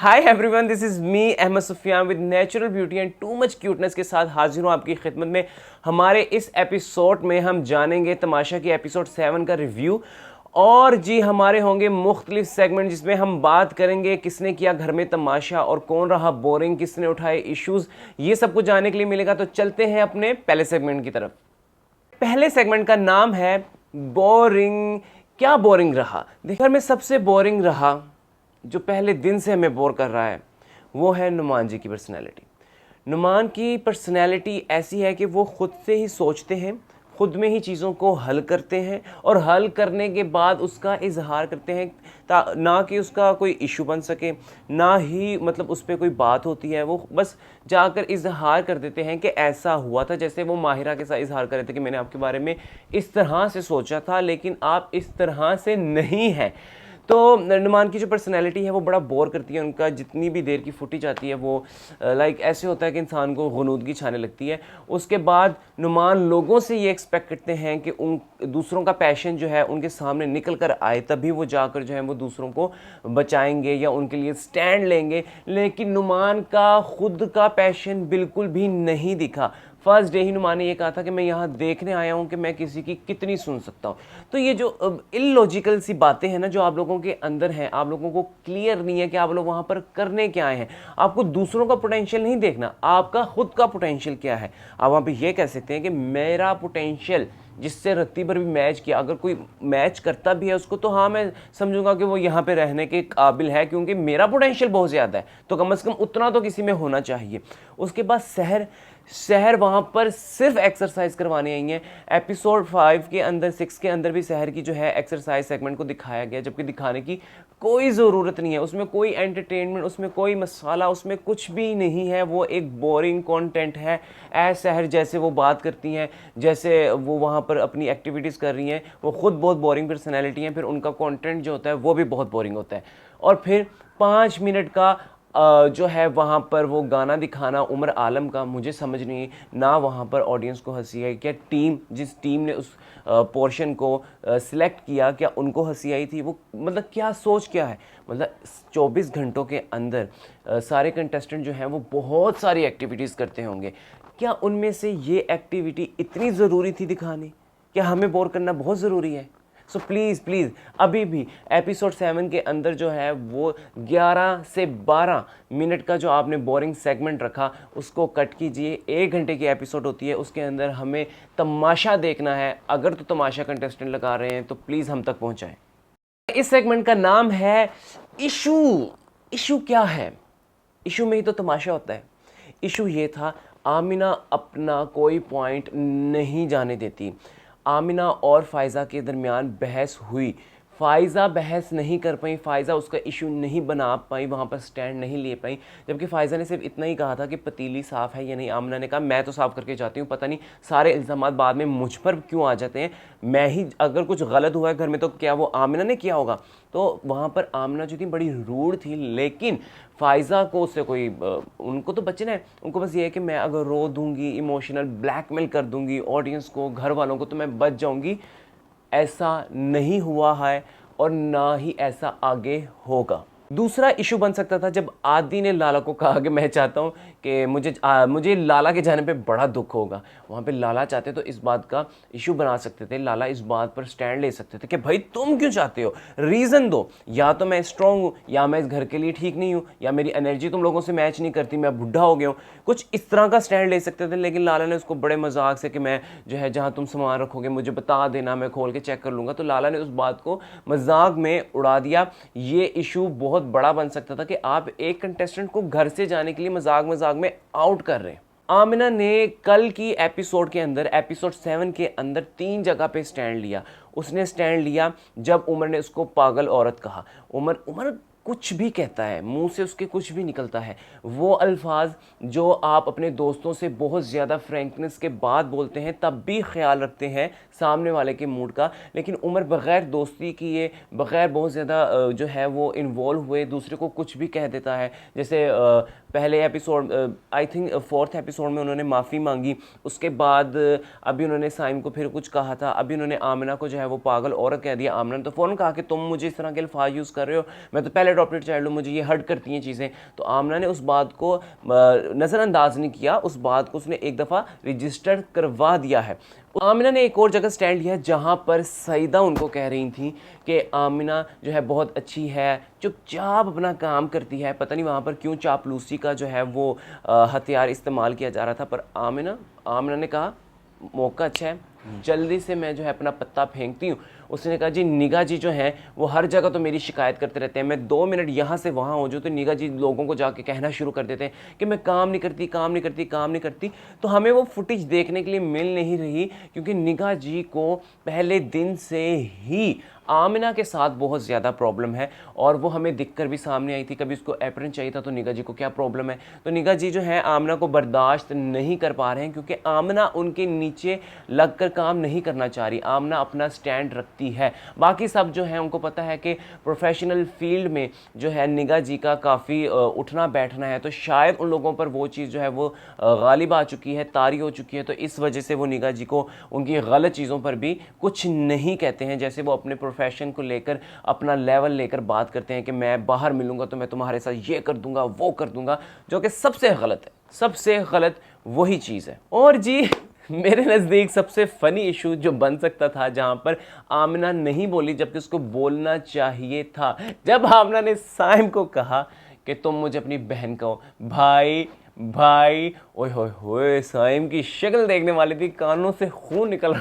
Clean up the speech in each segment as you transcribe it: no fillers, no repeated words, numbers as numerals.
Hi everyone, this is me Ahmad Sufiyan with natural beauty and too much cuteness के साथ हाजिर हूँ आपकी खिदमत में। हमारे इस एपिसोड में हम जानेंगे तमाशा की एपिसोड 7 का रिव्यू। और जी हमारे होंगे मुख्तलिफ सेगमेंट जिसमें हम बात करेंगे किसने किया घर में तमाशा और कौन रहा बोरिंग, किसने उठाए इश्यूज़। ये सब कुछ जानने के लिए मिलेगा, तो चलते हैं अपने पहले सेगमेंट की तरफ। पहले सेगमेंट का नाम है बोरिंग। क्या बोरिंग रहा? देखिए, घर में सबसे बोरिंग रहा, जो पहले दिन से हमें बोर कर रहा है, वो है नुमान जी की पर्सनैलिटी। नुमान की पर्सनैलिटी ऐसी है कि वो खुद से ही सोचते हैं, खुद में ही चीज़ों को हल करते हैं और हल करने के बाद उसका इजहार करते हैं, ना कि उसका कोई इशू बन सके, ना ही मतलब उस पर कोई बात होती है। वो बस जाकर इजहार कर देते हैं कि ऐसा हुआ था। जैसे वो माहिरा के साथ इजहार कर रहे थे कि मैंने आपके बारे में इस तरह से सोचा था लेकिन आप इस तरह से नहीं हैं। तो नुमान की जो पर्सनैलिटी है वो बड़ा बोर करती है। उनका जितनी भी देर की फुटेज आती है वो लाइक ऐसे होता है कि इंसान को गुनूदगी छाने लगती है। उसके बाद नुमान लोगों से ये एक्सपेक्ट करते हैं कि उन दूसरों का पैशन जो है उनके सामने निकल कर आए, तभी वो जाकर जो है वो दूसरों को बचाएंगे या उनके लिए स्टैंड लेंगे। लेकिन नुमान का खुद का पैशन बिल्कुल भी नहीं दिखा। फर्स्ट डे ही नुमान ने ये कहा था कि मैं यहाँ देखने आया हूँ कि मैं किसी की कितनी सुन सकता हूँ। तो ये जो इलॉजिकल सी बातें हैं ना, जो आप लोगों के अंदर हैं, आप लोगों को क्लियर नहीं है कि आप लोग वहाँ पर करने क्या आए हैं। आपको दूसरों का पोटेंशियल नहीं देखना, आपका खुद का पोटेंशियल क्या है। आप वहाँ पे ये कह सकते हैं कि मेरा पोटेंशियल जिससे रत्ती भर भी मैच किया, अगर कोई मैच करता भी है उसको, तो हाँ मैं समझूंगा कि वो यहाँ पे रहने के काबिल है, क्योंकि मेरा पोटेंशियल बहुत ज़्यादा है, तो कम से कम उतना तो किसी में होना चाहिए। उसके बाद शहर शहर वहाँ पर सिर्फ एक्सरसाइज करवाने आई हैं। एपिसोड 5 के अंदर 6 के अंदर भी शहर की जो है एक्सरसाइज सेगमेंट को दिखाया गया, जबकि दिखाने की कोई ज़रूरत नहीं है। उसमें कोई एंटरटेनमेंट, उसमें कोई मसाला, उसमें कुछ भी नहीं है। वो एक बोरिंग कंटेंट है। शहर जैसे वो बात करती हैं, जैसे वो वहाँ पर अपनी एक्टिविटीज़ कर रही हैं, वो खुद बहुत बोरिंग पर्सनैलिटी हैं, फिर उनका कंटेंट जो होता है वो भी बहुत बोरिंग होता है। और फिर 5 मिनट का जो है वहाँ पर वो गाना दिखाना उमर आलम का, मुझे समझ नहीं ना वहाँ पर ऑडियंस को हंसी आई, क्या टीम जिस टीम ने उस पोर्शन को सिलेक्ट किया क्या उनको हंसी आई थी? वो मतलब क्या सोच क्या है? मतलब 24 घंटों के अंदर सारे कंटेस्टेंट जो हैं वो बहुत सारी एक्टिविटीज़ करते होंगे, क्या उनमें से ये एक्टिविटी इतनी ज़रूरी थी दिखानी? क्या हमें बोर करना बहुत ज़रूरी है? सो प्लीज़ प्लीज़ अभी भी एपिसोड 7 के अंदर जो है वो 11 से 12 मिनट का जो आपने बोरिंग सेगमेंट रखा उसको कट कीजिए। 1 घंटे की एपिसोड होती है, उसके अंदर हमें तमाशा देखना है। अगर तो तमाशा कंटेस्टेंट लगा रहे हैं तो प्लीज़ हम तक पहुंचाएं। इस सेगमेंट का नाम है इशू। इशू क्या है? इशू में ही तो तमाशा होता है। इशू ये था, आमिना अपना कोई पॉइंट नहीं जाने देती। आमिना और फ़ायज़ा के दरमियान बहस हुई, फ़ायज़ा बहस नहीं कर पाई, फ़ायज़ा उसका इशू नहीं बना पाई, वहाँ पर स्टैंड नहीं ले पाई। जबकि फ़ायज़ा ने सिर्फ इतना ही कहा था कि पतीली साफ़ है या नहीं। आमिना ने कहा मैं तो साफ़ करके जाती हूँ, पता नहीं सारे इल्ज़ामात बाद में मुझ पर क्यों आ जाते हैं। मैं ही अगर कुछ गलत हुआ है घर में तो क्या वो आमिना ने किया होगा? तो वहाँ पर आमिना जो थी बड़ी रूड थी, लेकिन फ़ायज़ा को उससे कोई उनको तो बचना है। उनको बस ये है कि मैं अगर रो दूंगी, इमोशनल ब्लैकमेल कर दूंगी ऑडियंस को, घर वालों को, तो मैं बच जाऊंगी। ऐसा नहीं हुआ है और ना ही ऐसा आगे होगा। दूसरा इशू बन सकता था जब आदि ने लाला को कहा कि मैं चाहता हूँ कि मुझे लाला के जाने पे बड़ा दुख होगा। वहाँ पे लाला चाहते तो इस बात का इशू बना सकते थे, लाला इस बात पर स्टैंड ले सकते थे कि भाई तुम क्यों चाहते हो, रीज़न दो, या तो मैं स्ट्रॉन्ग हूँ, या मैं इस घर के लिए ठीक नहीं हूँ, या मेरी एनर्जी तुम लोगों से मैच नहीं करती, मैं बुढ़ा हो गया हूँ। कुछ इस तरह का स्टैंड ले सकते थे, लेकिन लाला ने उसको बड़े मजाक से कि मैं जो है जहाँ तुम सामान रखोगे मुझे बता देना, मैं खोल के चेक कर लूँगा। तो लाला ने उस बात को मजाक में उड़ा दिया। ये इशू बहुत बड़ा बन सकता था कि आप एक कंटेस्टेंट को घर से जाने के लिए मजाक मजाक में आउट कर रहे हैं। आमिना ने कल की एपिसोड के अंदर, एपिसोड 7 के अंदर 3 जगह पे स्टैंड लिया। उसने स्टैंड लिया जब उमर ने उसको पागल औरत कहा। उमर उमर कुछ भी कहता है, मुंह से उसके कुछ भी निकलता है। वो अल्फाज जो आप अपने दोस्तों से बहुत ज़्यादा फ्रैंकनेस के बाद बोलते हैं, तब भी ख्याल रखते हैं सामने वाले के मूड का। लेकिन उमर बग़ैर दोस्ती किए, बग़ैर बहुत ज़्यादा जो है वो इन्वॉल्व हुए दूसरे को कुछ भी कह देता है। जैसे पहले episode, I think 4th episode में उन्होंने माफ़ी मांगी, उसके बाद अभी उन्होंने साइम को फिर कुछ कहा था, अभी उन्होंने आमिना को जो है वो पागल औरत कह दिया। आमिना ने तो फ़ौरन कहा कि तुम मुझे इस तरह के अल्फाज यूज़ कर रहे हो, मैं तो पहले अडॉप्टेड चाइल्ड हूँ, मुझे ये हर्ट करती हैं चीज़ें। तो आमना ने उस बात को नज़रअंदाज नहीं किया, उस बात को उसने एक दफ़ा रजिस्टर करवा दिया है। आमिना ने एक और जगह स्टैंड लिया जहाँ पर सईदा उनको कह रही थी कि आमिना जो है बहुत अच्छी है, चुपचाप अपना काम करती है, पता नहीं वहाँ पर क्यों चापलूसी का जो है वो हथियार इस्तेमाल किया जा रहा था। पर आमिना ने कहा मौका अच्छा है, जल्दी से मैं जो है अपना पत्ता फेंकती हूँ। उसने कहा जी निगा जी जो हैं वो हर जगह तो मेरी शिकायत करते रहते हैं, मैं 2 मिनट यहाँ से वहाँ हो जाऊँ तो निगा जी लोगों को जाके कहना शुरू कर देते हैं कि मैं काम नहीं करती, काम नहीं करती, काम नहीं करती। तो हमें वो फुटेज देखने के लिए मिल नहीं रही क्योंकि निगा जी को पहले दिन से ही आमिना के साथ बहुत ज़्यादा प्रॉब्लम है और वो हमें दिखकर भी सामने आई थी। कभी उसको एप्रन चाहिए था तो निगा जी को क्या प्रॉब्लम है, तो निगा जी जो है आमिना को बर्दाश्त नहीं कर पा रहे हैं क्योंकि आमिना उनके नीचे लगकर काम नहीं करना चाह रही। आमिना अपना स्टैंड रखती है, बाकी सब जो है उनको पता है कि प्रोफेशनल फील्ड में जो है निगा जी का काफ़ी उठना बैठना है, तो शायद उन लोगों पर वो चीज़ जो है वो गालिब आ चुकी है, तारी हो चुकी है। तो इस वजह से वो निगा जी को उनकी गलत चीज़ों पर भी कुछ नहीं कहते हैं। जैसे वो अपने प्रोफेशन को लेकर अपना लेवल लेकर बात करते हैं कि मैं बाहर मिलूंगा तो मैं तुम्हारे साथ ये कर दूंगा, वो कर दूंगा, जो कि सबसे गलत है, सबसे गलत वही चीज़ है। और जी मेरे नज़दीक सबसे फ़नी इशू जो बन सकता था जहाँ पर आमिना नहीं बोली जबकि उसको बोलना चाहिए था, जब आमिना ने साइम को कहा कि तुम मुझे अपनी बहन कहो। भाई भाई ओए होए होए, साइम की शक्ल देखने वाली थी, कानों से खून निकल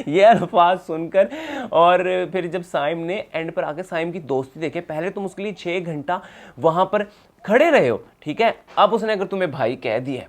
ये अल्फाज सुनकर। और फिर जब साइम ने एंड पर आकर साइम की दोस्ती देखे, पहले तुम उसके लिए 6 घंटा वहाँ पर खड़े रहे हो, ठीक है, अब उसने अगर तुम्हें भाई कह दिया,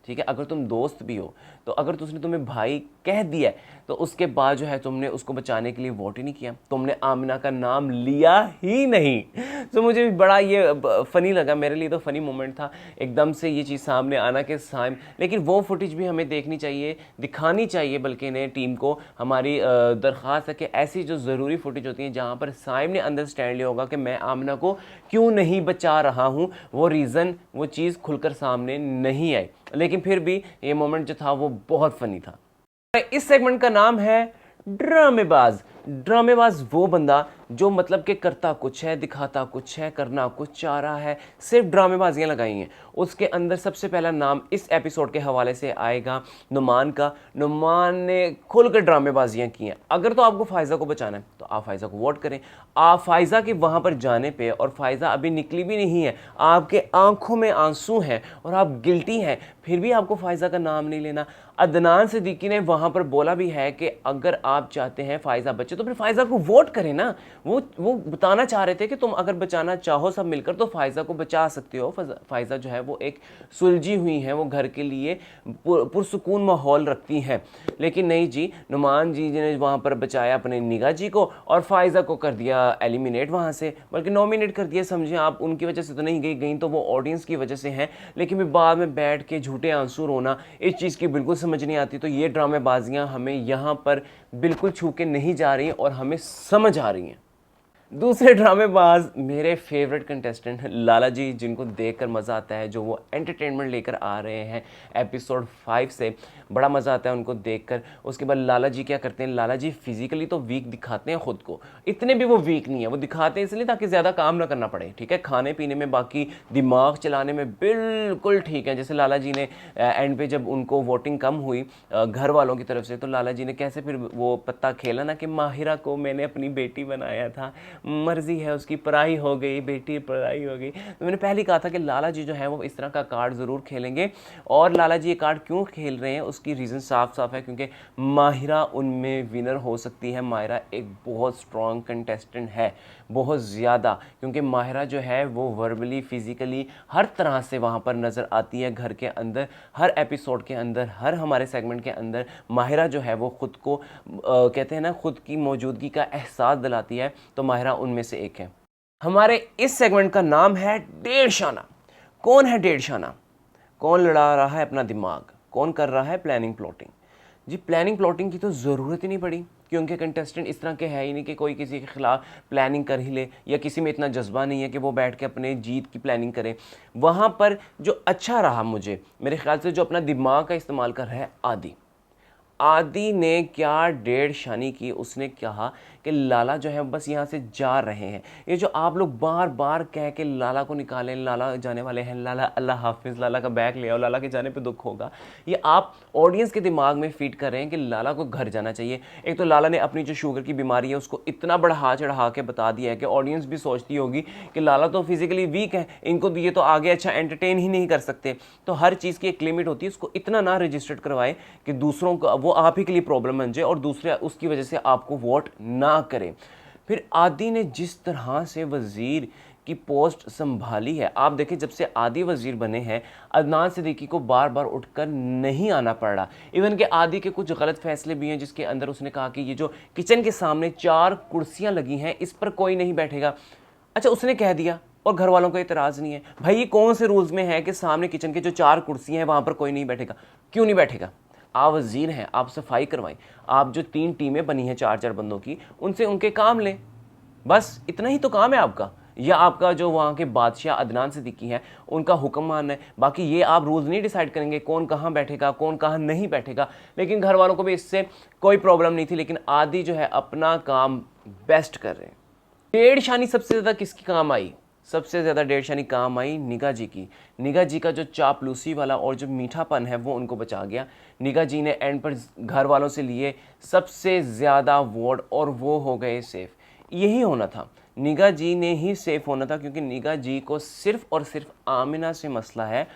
ठीक है, अगर तुम दोस्त भी हो तो अगर उसने तुम्हें भाई कह दिया तो उसके बाद जो है तुमने उसको बचाने के लिए वोट ही नहीं किया, तुमने आमिना का नाम लिया ही नहीं। तो मुझे भी बड़ा ये फ़नी लगा, मेरे लिए तो फ़नी मोमेंट था एकदम से ये चीज़ सामने आना के साइम। लेकिन वो फुटेज भी हमें देखनी चाहिए, दिखानी चाहिए, बल्कि इन्हें टीम को हमारी दरख्वास्त है कि ऐसी जो ज़रूरी फुटेज होती है जहाँ पर साइम ने अंडरस्टैंड लिया होगा कि मैं आमिना को क्यों नहीं बचा रहा हूँ, वो रीज़न, वो चीज़ खुलकर सामने नहीं आई। लेकिन फिर भी ये मोमेंट जो था वो बहुत फनी था। इस सेगमेंट का नाम है ड्रामेबाज। ड्रामेबाज वो बंदा जो मतलब कि करता कुछ है, दिखाता कुछ है, करना कुछ चाह रहा है, सिर्फ ड्रामेबाजियाँ लगाई हैं। उसके अंदर सबसे पहला नाम इस एपिसोड के हवाले से आएगा नुमान का। नुमान ने खुलकर ड्रामेबाजियाँ की हैं। अगर तो आपको फ़ायज़ा को बचाना है तो आप फ़ायज़ा को वोट करें। आप फ़ायज़ा के वहाँ पर जाने पे, और फ़ायज़ा अभी निकली भी नहीं है, आपके आंखों में आंसू हैं और आप गिल्टी हैं, फिर भी आपको फ़ायज़ा का नाम नहीं लेना। अदनान सिद्दीकी ने वहाँ पर बोला भी है कि अगर आप चाहते हैं फ़ायज़ा बचे तो फिर फ़ायज़ा को वोट करें ना। वो बताना चाह रहे थे कि तुम अगर बचाना चाहो सब मिलकर तो फ़ायज़ा को बचा सकते हो। फ़ायज़ा जो है वो एक सुलझी हुई है, वो घर के लिए पुरसुकून माहौल रखती हैं। लेकिन नहीं जी, नुमान जी ने वहाँ पर बचाया अपने निगाह जी को और फ़ायज़ा को कर दिया एलिमिनेट वहाँ से, बल्कि नॉमिनेट कर दिया। समझिए आप, उनकी वजह से तो नहीं गई तो वो ऑडियंस की वजह से हैं। लेकिन फिर बाद में बैठ के झूठे आंसू रोना, इस चीज़ की बिल्कुल समझ नहीं आती। तो ये ड्रामेबाजियाँ हमें यहाँ पर बिल्कुल छू के नहीं जा रही और हमें समझ आ रही हैं। दूसरे ड्रामेबाज मेरे फेवरेट कंटेस्टेंट लाला जी, जिनको देखकर मज़ा आता है, जो वो एंटरटेनमेंट लेकर आ रहे हैं एपिसोड 5 से, बड़ा मज़ा आता है उनको देखकर। उसके बाद लाला जी क्या करते हैं, लाला जी फिजिकली तो वीक दिखाते हैं ख़ुद को, इतने भी वो वीक नहीं है, वो दिखाते हैं इसलिए ताकि ज़्यादा काम ना करना पड़े, ठीक है, खाने पीने में, बाकी दिमाग चलाने में बिल्कुल ठीक है। जैसे लाला जी ने एंड पे जब उनको वोटिंग कम हुई घर वालों की तरफ से, तो लाला जी ने कैसे फिर वो पत्ता खेला ना कि माहिरा को मैंने अपनी बेटी बनाया था, मर्जी है उसकी, पराई हो गई बेटी, पराई हो गई। तो मैंने पहले कहा था कि लाला जी जो है वो इस तरह का कार्ड ज़रूर खेलेंगे। और लाला जी ये कार्ड क्यों खेल रहे हैं उसकी रीज़न साफ साफ है, क्योंकि माहिरा उनमें विनर हो सकती है। माहिरा एक बहुत स्ट्रॉन्ग कंटेस्टेंट है, बहुत ज़्यादा, क्योंकि माहिरा जो है वो वर्बली, फिज़िकली, हर तरह से वहाँ पर नज़र आती है घर के अंदर, हर एपिसोड के अंदर, हर हमारे सेगमेंट के अंदर माहिरा जो है वो ख़ुद को कहते हैं ना, ख़ुद की मौजूदगी का एहसास दिलाती है। तो माहिरा उनमें से एक है। हमारे इस सेगमेंट का नाम है डेढ़ शाना। कौन है डेढ़ शाना? कौन लड़ा रहा है अपना दिमाग? कौन कर रहा है प्लानिंग प्लॉटिंग? जी प्लानिंग प्लॉटिंग की तो ज़रूरत ही नहीं पड़ी, क्योंकि कंटेस्टेंट इस तरह के है ही नहीं कि कोई किसी के खिलाफ प्लानिंग कर ही ले, या किसी में इतना जज्बा नहीं है कि वो बैठ के अपने जीत की प्लानिंग करे। वहाँ पर जो अच्छा रहा मुझे, मेरे ख्याल से जो अपना दिमाग का इस्तेमाल कर रहा है, आदि ने क्या डेढ़ शानी की। उसने कहा कि लाला जो है बस यहाँ से जा रहे हैं। ये जो आप लोग बार बार कह के लाला को निकालें, लाला जाने वाले हैं, लाला अल्लाह हाफिज़, लाला का बैग ले आओ, लाला के जाने पे दुख होगा, ये आप ऑडियंस के दिमाग में फीड कर रहे हैं कि लाला को घर जाना चाहिए। एक तो लाला ने अपनी जो शुगर की बीमारी है उसको इतना बढ़ा चढ़ा के बता दिया है कि ऑडियंस भी सोचती होगी कि लाला तो फिजिकली वीक है, इनको ये तो आगे अच्छा एंटरटेन ही नहीं कर सकते। तो हर चीज़ की एक लिमिट होती है, उसको इतना ना रजिस्टर्ड करवाएं कि दूसरों को वो आप ही के लिए प्रॉब्लम बन जाए और दूसरे उसकी वजह से आपको वोट ना करें। फिर आदि ने जिस तरह से वज़ीर की पोस्ट संभाली है, आप देखें जब से आदि वज़ीर बने हैं अदनान सिद्दीकी को बार बार उठकर नहीं आना पड़ रहा। इवन के आदि के कुछ गलत फैसले भी हैं जिसके अंदर उसने कहा कि ये जो किचन के सामने 4 कुर्सियां लगी हैं इस पर कोई नहीं बैठेगा। अच्छा, उसने कह दिया और घर वालों को इतराज़ नहीं है। भाई ये कौन से रूल्स में है कि सामने किचन के जो 4 कुर्सियाँ हैं वहाँ पर कोई नहीं बैठेगा? क्यों नहीं बैठेगा? आप वज़ीर हैं, आप सफाई करवाएं। आप जो 3 टीमें बनी हैं 4-4 बंदों की, उनसे उनके काम लें, बस इतना ही तो काम है आपका। या आपका जो वहाँ के बादशाह अदनान सिद्दीकी हैं उनका हुक्म मानना है। बाकी ये आप रूल्स नहीं डिसाइड करेंगे कौन कहाँ बैठेगा, कौन कहाँ नहीं बैठेगा। लेकिन घर वालों को भी इससे कोई प्रॉब्लम नहीं थी, लेकिन आदि जो है अपना काम बेस्ट कर रहे हैं। डेढ़ शानी सबसे ज़्यादा किसकी काम आई? सबसे ज़्यादा डेढ़ शानी काम आई निगा जी की। निगा जी का जो चापलूसी वाला और जो मीठापन है वो उनको बचा गया। निगा जी ने एंड पर घर वालों से लिए सबसे ज़्यादा वोट और वो हो गए सेफ। यही होना था, निगा जी ने ही सेफ होना था, क्योंकि निगा जी को सिर्फ और सिर्फ आमिना से मसला है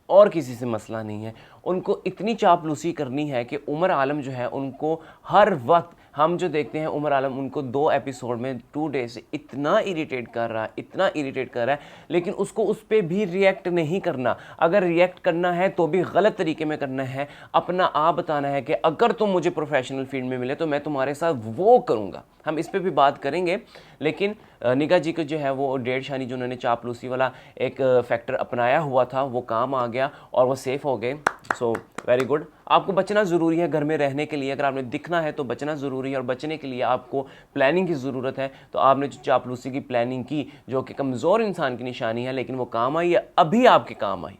और किसी से मसला नहीं है। उनको इतनी चापलूसी करनी है कि उमर आलम जो है उनको हर वक्त, हम जो देखते हैं उमर आलम उनको 2 एपिसोड में 2 डे से इतना इरिटेट कर रहा है, इतना इरिटेट कर रहा है, लेकिन उसको उस पर भी रिएक्ट नहीं करना। अगर रिएक्ट करना है तो भी गलत तरीके में करना है। अपना आप बताना है कि अगर तुम मुझे प्रोफेशनल फील्ड में मिले तो मैं तुम्हारे साथ वो करूँगा। हम इस पर भी बात करेंगे, लेकिन निगा जी को जो है वो डेढ़ शानी जो उन्होंने चापलूसी वाला एक फैक्टर अपनाया हुआ था वो काम आ गया और वो सेफ हो गए। So very good. आपको बचना ज़रूरी है घर में रहने के लिए। अगर आपने दिखना है तो बचना ज़रूरी है, और बचने के लिए आपको प्लानिंग की ज़रूरत है। तो आपने जो चापलूसी की प्लानिंग की, जो कि कमज़ोर इंसान की निशानी है, लेकिन वो काम आई, अभी आपके काम आई।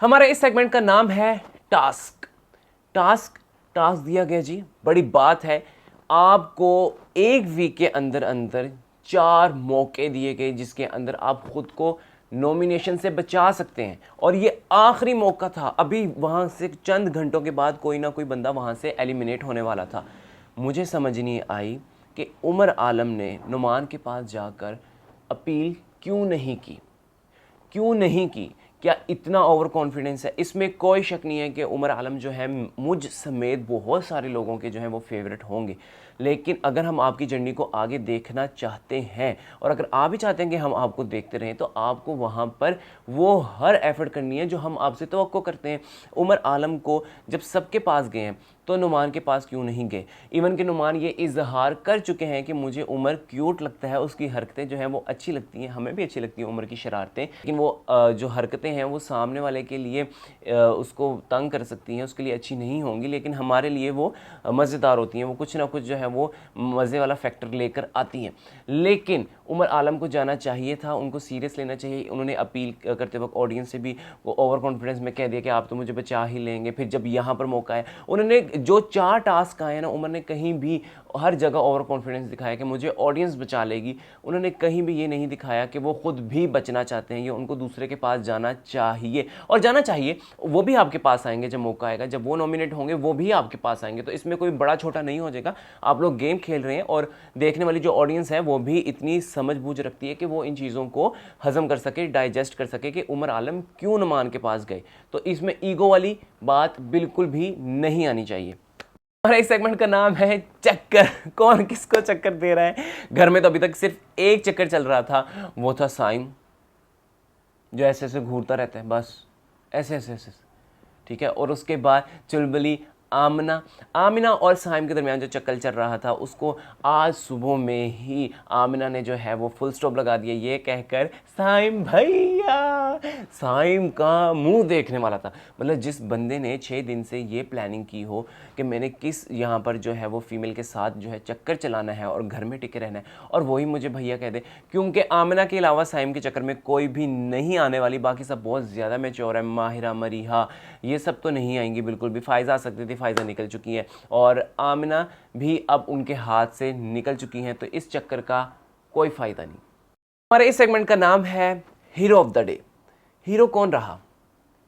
हमारे इस सेगमेंट का नाम है टास्क। टास्क टास्क दिया गया जी, बड़ी बात है। आपको 1 वीक के अंदर अंदर 4 मौके दिए गए जिसके अंदर आप खुद को नॉमिनेशन से बचा सकते हैं, और ये आखिरी मौका था। अभी वहाँ से चंद घंटों के बाद कोई ना कोई बंदा वहाँ से एलिमिनेट होने वाला था। मुझे समझ नहीं आई कि उमर आलम ने नुमान के पास जाकर अपील क्यों नहीं की, क्यों नहीं की? क्या इतना ओवर कॉन्फिडेंस है? इसमें कोई शक नहीं है कि उमर आलम जो है मुझ समेत बहुत सारे लोगों के जो हैं वो फेवरेट होंगे। लेकिन अगर हम आपकी जर्नी को आगे देखना चाहते हैं, और अगर आप भी चाहते हैं कि हम आपको देखते रहें, तो आपको वहाँ पर वो हर एफर्ट करनी है जो हम आपसे तवक्को करते हैं। उमर आलम को जब सबके पास गए हैं तो नुमान के पास क्यों नहीं गए? इवन कि नुमान ये इजहार कर चुके हैं कि मुझे उमर क्यूट लगता है, उसकी हरकतें जो हैं वो अच्छी लगती हैं, हमें भी अच्छी लगती हैं उमर की शरारतें, लेकिन वो जो हरकतें हैं वो सामने वाले के लिए उसको तंग कर सकती हैं, उसके लिए अच्छी नहीं होंगी, लेकिन हमारे लिए वो मज़ेदार होती हैं। वो कुछ ना कुछ जो है वो मज़े वाला फैक्टर लेकर आती हैं। लेकिन उमर आलम को जाना चाहिए था, उनको सीरियस लेना चाहिए। उन्होंने अपील करते वक्त ऑडियंस से भी वो ओवर कॉन्फिडेंस में कह दिया कि आप तो मुझे बचा ही लेंगे। फिर जब यहाँ पर मौका है, उन्होंने जो 4 टास्क आए ना, उमर ने कहीं भी हर जगह ओवर कॉन्फिडेंस दिखाया कि मुझे ऑडियंस बचा लेगी। उन्होंने कहीं भी ये नहीं दिखाया कि वो खुद भी बचना चाहते हैं। ये उनको दूसरे के पास जाना चाहिए, और जाना चाहिए। वो भी आपके पास आएंगे जब मौका आएगा, जब वो नॉमिनेट होंगे वो भी आपके पास आएंगे। तो इसमें कोई बड़ा छोटा नहीं हो जाएगा। आप लोग गेम खेल रहे हैं, और देखने वाली जो ऑडियंस है वो भी इतनी समझ बूझ रखती है कि वो इन चीज़ों को हजम कर सके, डाइजेस्ट कर सके कि उमर आलम क्यों नुमान के पास गए। तो इसमें ईगो वाली बात बिल्कुल भी नहीं आनी चाहिए। हमारे इस सेगमेंट का नाम है चक्कर। कौन किसको चक्कर दे रहा है? घर में तो अभी तक सिर्फ एक चक्कर चल रहा था, वो था साइम, जो ऐसे ऐसे घूरता रहता है, बस ऐसे ऐसे ऐसे, ठीक है। और उसके बाद चुलबुली आमिना और साइम के दरमियान जो चक्कर चल रहा था, उसको आज सुबह में ही आमिना ने जो है वो फुल स्टॉप लगा दिया, ये कहकर साइम भैया। साइम का मुंह देखने वाला था। मतलब जिस बंदे ने 6 दिन से ये प्लानिंग की हो कि मैंने किस यहाँ पर जो है वो फीमेल के साथ जो है चक्कर चलाना है और घर में टिके रहना है, और वही मुझे भैया कह दे, क्योंकि आमिना के अलावा साइम के चक्कर में कोई भी नहीं आने वाली। बाकी सब बहुत ज़्यादा मैच्योर है, माहिरा, मरीहा, ये सब तो नहीं आएंगी बिल्कुल भी। फ़ायज़ा आ सकती थी, फ़ायज़ा निकल चुकी हैं और आमिना भी अब उनके हाथ से निकल चुकी हैं, तो इस चक्कर का कोई फ़ायदा नहीं। हमारे इस सेगमेंट का नाम है hero of the day. Hero कौन रहा?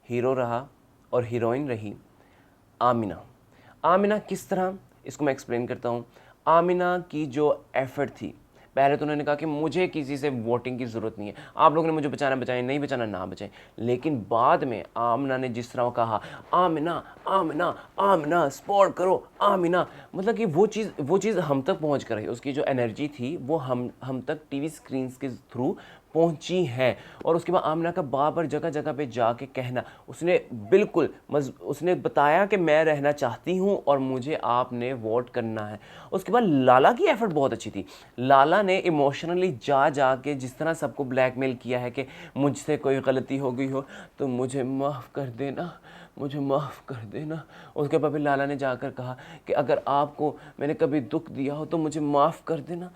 हीरो रहा और हीरोइन रही आमिना। आमिना किस तरह, इसको मैं एक्सप्लेन करता हूँ। आमिना की जो एफर्ट थी, पहले तो उन्होंने कहा कि मुझे किसी से वोटिंग की ज़रूरत नहीं है, आप लोगों ने मुझे बचाना बचाएं, नहीं बचाना ना बचाएं। लेकिन बाद में आमिना ने जिस तरह कहा आमिना आमिना आमिना सपोर्ट करो आमिना, मतलब कि वो चीज़ हम तक पहुंच कर रही, उसकी जो एनर्जी थी वो हम तक टीवी स्क्रीन के थ्रू पहुंची है। और उसके बाद आमिना का बार बार जगह जगह पे जाके कहना, उसने बिल्कुल उसने बताया कि मैं रहना चाहती हूं और मुझे आपने वोट करना है। उसके बाद लाला की एफर्ट बहुत अच्छी थी। लाला ने इमोशनली जा के जिस तरह सबको ब्लैकमेल किया है कि मुझसे कोई गलती हो गई हो तो मुझे माफ़ कर देना, मुझे माफ़ कर देना। उसके बाद फिर लाला ने जाकर कहा कि अगर आपको मैंने कभी दुख दिया हो तो मुझे माफ़ कर देना,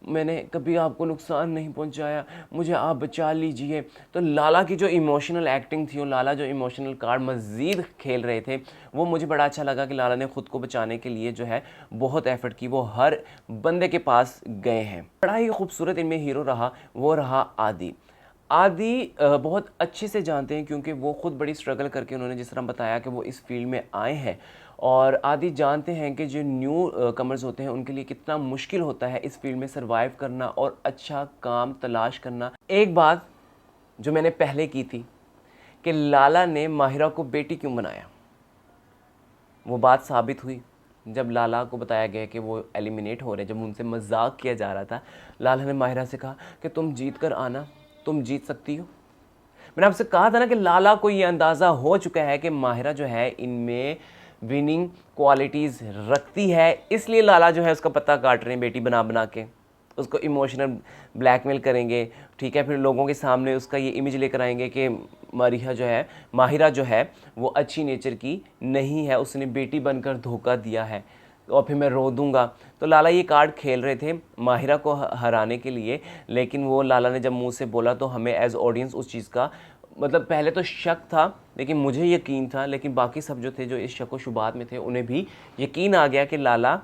मैंने कभी आपको नुकसान नहीं पहुंचाया, मुझे आप बचा लीजिए। तो लाला की जो इमोशनल एक्टिंग थी और लाला जो इमोशनल कार्ड मज़ीद खेल रहे थे, वो मुझे बड़ा अच्छा लगा कि लाला ने ख़ुद को बचाने के लिए जो है बहुत एफर्ट की, वो हर बंदे के पास गए हैं। बड़ा ही खूबसूरत इनमें हीरो रहा, वो रहा आदि। आदि बहुत अच्छे से जानते हैं क्योंकि वो ख़ुद बड़ी स्ट्रगल करके, उन्होंने जिस तरह बताया कि वो इस फील्ड में आए हैं, और आदि जानते हैं कि जो न्यू कमर्स होते हैं उनके लिए कितना मुश्किल होता है इस फील्ड में सरवाइव करना और अच्छा काम तलाश करना। एक बात जो मैंने पहले की थी कि लाला ने माहिरा को बेटी क्यों बनाया, वो बात साबित हुई जब लाला को बताया गया कि वो एलिमिनेट हो रहे हैं। जब उनसे मजाक किया जा रहा था, लाला ने माहिरा से कहा कि तुम जीत कर आना, तुम जीत सकती हो। मैंने आपसे कहा था ना कि लाला को ये अंदाज़ा हो चुका है कि माहिरा जो है इनमें विनिंग क्वालिटीज़ रखती है, इसलिए लाला जो है उसका पत्ता काट रहे हैं बेटी बना बना के, उसको इमोशनल ब्लैकमेल करेंगे, ठीक है। फिर लोगों के सामने उसका ये इमेज लेकर आएंगे कि माहिरा जो है वो अच्छी नेचर की नहीं है, उसने बेटी बनकर धोखा दिया है और फिर मैं रो दूंगा। तो लाला ये कार्ड खेल रहे थे माहिरा को हराने के लिए, लेकिन वो लाला ने जब मुंह से बोला तो हमें एज ऑडियंस उस चीज़ का मतलब पहले तो शक था, लेकिन मुझे यकीन था, लेकिन बाकी सब जो थे जो इस शक व शुबात में थे उन्हें भी यकीन आ गया कि लाला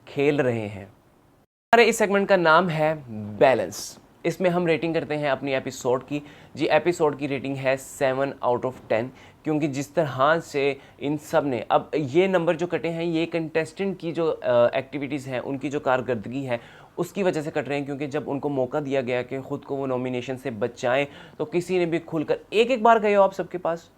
खेल रहे हैं। हमारे इस सेगमेंट का नाम है बैलेंस। इसमें हम रेटिंग करते हैं अपनी एपिसोड की। जी एपिसोड की रेटिंग है 7 आउट ऑफ 10, क्योंकि जिस तरह से इन सब ने, अब ये नंबर जो कटे हैं ये कंटेस्टेंट की जो एक्टिविटीज़ हैं, उनकी जो कारकर्दगी है उसकी वजह से कट रहे हैं। क्योंकि जब उनको मौका दिया गया कि ख़ुद को वो नॉमिनेशन से बचाएं तो किसी ने भी खुलकर एक बार गए हो आप सबके पास,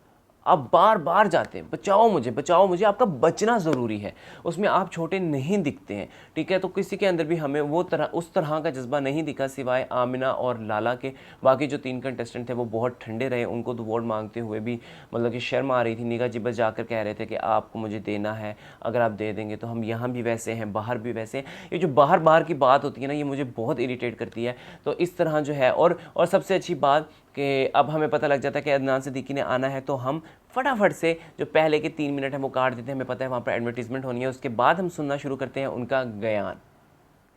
आप बार बार जाते हैं बचाओ मुझे, आपका बचना ज़रूरी है, उसमें आप छोटे नहीं दिखते हैं, ठीक है। तो किसी के अंदर भी हमें उस तरह का जज्बा नहीं दिखा सिवाय आमिना और लाला के। बाकी जो 3 कंटेस्टेंट थे वो बहुत ठंडे रहे, उनको तो वोट मांगते हुए भी मतलब कि शर्म आ रही थी। निगाह जी बस जाकर कह रहे थे कि आपको मुझे देना है, अगर आप दे देंगे तो हम यहाँ भी वैसे हैं, बाहर भी वैसे हैं। ये जो बाहर की बात होती है ना, ये मुझे बहुत इरीटेट करती है। तो इस तरह जो है, और सबसे अच्छी बात कि अब हमें पता लग जाता है कि अदनान सिद्दीकी ने आना है, तो हम फटाफट से जो पहले के 3 मिनट हैं वो काट देते हैं। हमें पता है वहाँ पर एडवर्टीजमेंट होनी है, उसके बाद हम सुनना शुरू करते हैं उनका बयान।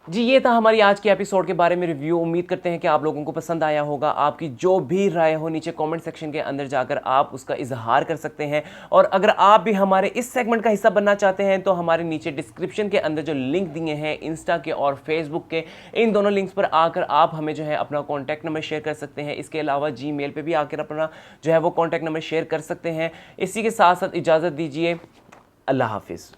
जी ये था हमारी आज की एपिसोड के बारे में रिव्यू। उम्मीद करते हैं कि आप लोगों को पसंद आया होगा। आपकी जो भी राय हो नीचे कमेंट सेक्शन के अंदर जाकर आप उसका इजहार कर सकते हैं। और अगर आप भी हमारे इस सेगमेंट का हिस्सा बनना चाहते हैं तो हमारे नीचे डिस्क्रिप्शन के अंदर जो लिंक दिए हैं इंस्टा के और फेसबुक के, इन दोनों लिंक्स पर आकर आप हमें जो है अपना कॉन्टैक्ट नंबर शेयर कर सकते हैं। इसके अलावा जीमेल पे भी आकर अपना जो है वो कॉन्टैक्ट नंबर शेयर कर सकते हैं। इसी के साथ साथ इजाज़त दीजिए, अल्लाह हाफिज़।